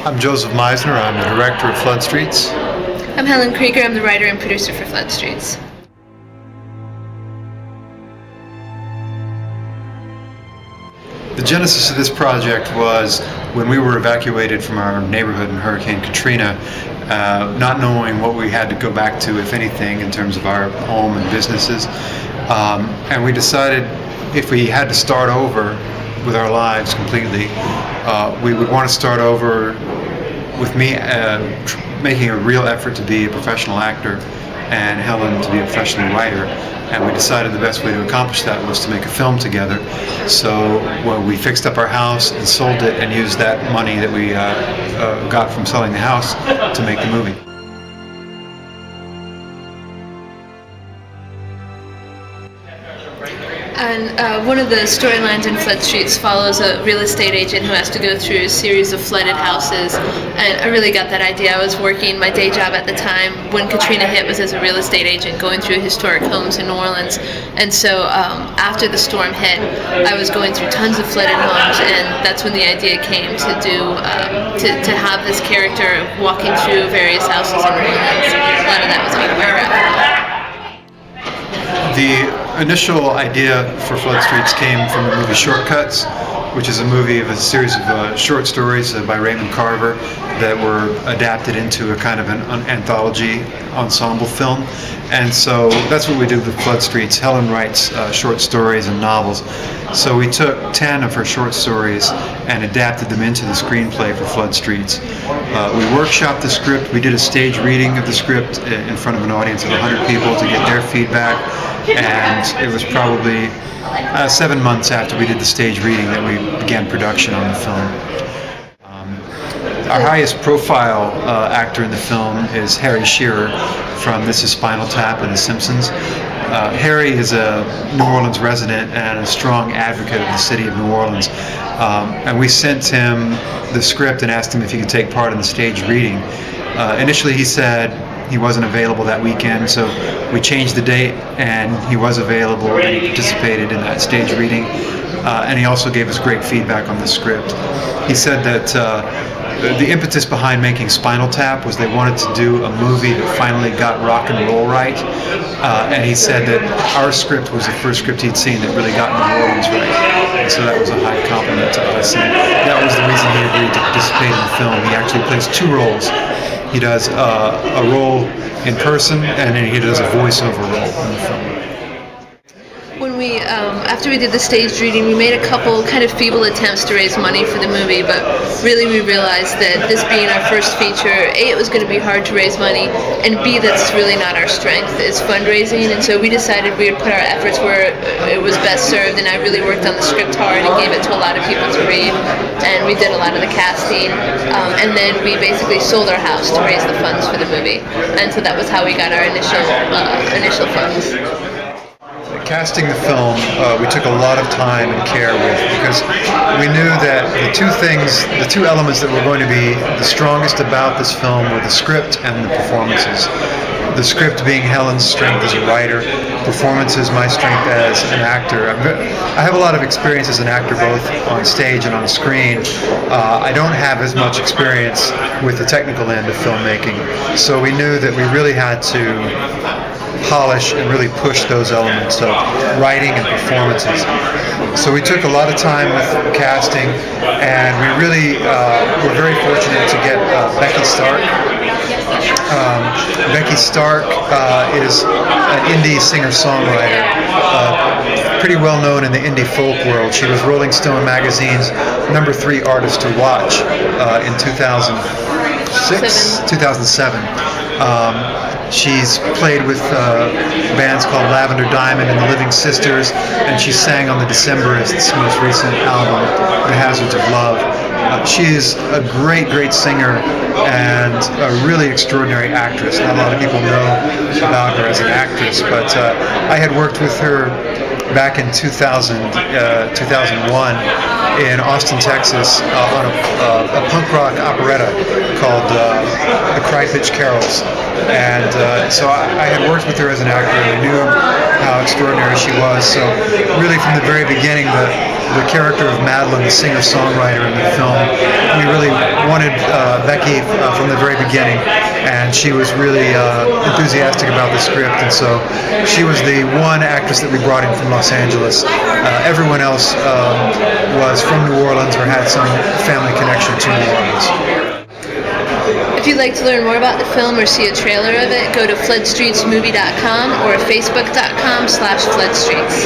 I'm Joseph Meisner. I'm the director of Flood Streets. I'm Helen Krieger. I'm the writer and producer for Flood Streets. The genesis of this project was when we were evacuated from our neighborhood in Hurricane Katrina, not knowing what we had to go back to, if anything, in terms of our home and businesses. And we decided if we had to start over with our lives completely, we would want to start over with me making a real effort to be a professional actor and Helen to be a professional writer. And we decided the best way to accomplish that was to make a film together. So we fixed up our house and sold it and used that money that we got from selling the house to make the movie. And one of the storylines in Flood Streets follows a real estate agent who has to go through a series of flooded houses. And I really got that idea. I was working my day job at the time when Katrina hit was as a real estate agent going through historic homes in New Orleans. And so after the storm hit, I was going through tons of flooded homes, and that's when the idea came to do to have this character walking through various houses in New Orleans. A lot of that was autobiographical. The initial idea for Flood Streets came from the movie Shortcuts, which is a movie of a series of short stories by Raymond Carver that were adapted into a kind of an anthology ensemble film. And so that's what we did with Flood Streets. Helen writes short stories and novels. So we took 10 of her short stories and adapted them into the screenplay for Flood Streets. We workshopped the script. We did a stage reading of the script in front of an audience of 100 people to get their feedback. And it was probably 7 months after we did the stage reading that we began production on the film. Our highest profile actor in the film is Harry Shearer from This Is Spinal Tap and The Simpsons. Harry is a New Orleans resident and a strong advocate of the city of New Orleans. And we sent him the script and asked him if he could take part in the stage reading. Initially he said he wasn't available that weekend, so we changed the date and he was available and he participated in that stage reading. And he also gave us great feedback on the script. He said that the impetus behind making Spinal Tap was they wanted to do a movie that finally got rock and roll right. And he said that our script was the first script he'd seen that really got New Orleans right. And so that was a high compliment to us. And that was the reason he agreed to participate in the film. He actually plays two roles. He does a role in person, and then he does a voiceover role in the film. When we, after we did the staged reading, we made a couple kind of feeble attempts to raise money for the movie, but really we realized that this being our first feature, A, it was going to be hard to raise money, and B, that's really not our strength, is fundraising, and so we decided we would put our efforts where it was best served, and I really worked on the script hard and gave it to a lot of people to read, and we did a lot of the casting, and then we basically sold our house to raise the funds for the movie, and so that was how we got our initial funds. Casting the film, we took a lot of time and care with, because we knew that the two elements that were going to be the strongest about this film were the script and the performances. The script being Helen's strength as a writer, performances my strength as an actor. I have a lot of experience as an actor both on stage and on screen. I don't have as much experience with the technical end of filmmaking, so we knew that we really had to polish and really push those elements of writing and performances. So we took a lot of time with casting, and we really were very fortunate to get Becky Stark. Becky Stark is an indie singer-songwriter, pretty well known in the indie folk world. She was Rolling Stone magazine's #3 artist to watch in 2007. She's played with bands called Lavender Diamond and the Living Sisters, and she sang on the Decemberists' most recent album, The Hazards of Love. She is a great singer and a really extraordinary actress. Not a lot of people know about her as an actress, but I had worked with her back in 2001 in Austin, Texas, on a punk rock operetta called The Cry-Pitch Carols. And so I had worked with her as an actor, and I knew how extraordinary she was. So really from the very beginning, the character of Madeline, the singer-songwriter in the film, we really wanted Becky from the very beginning, and she was really enthusiastic about the script, and so she was the one actress that we brought in from Los Angeles. Everyone else was from New Orleans or had some family connection to New Orleans. If you'd like to learn more about the film or see a trailer of it, go to floodstreetsmovie.com or facebook.com/floodstreets.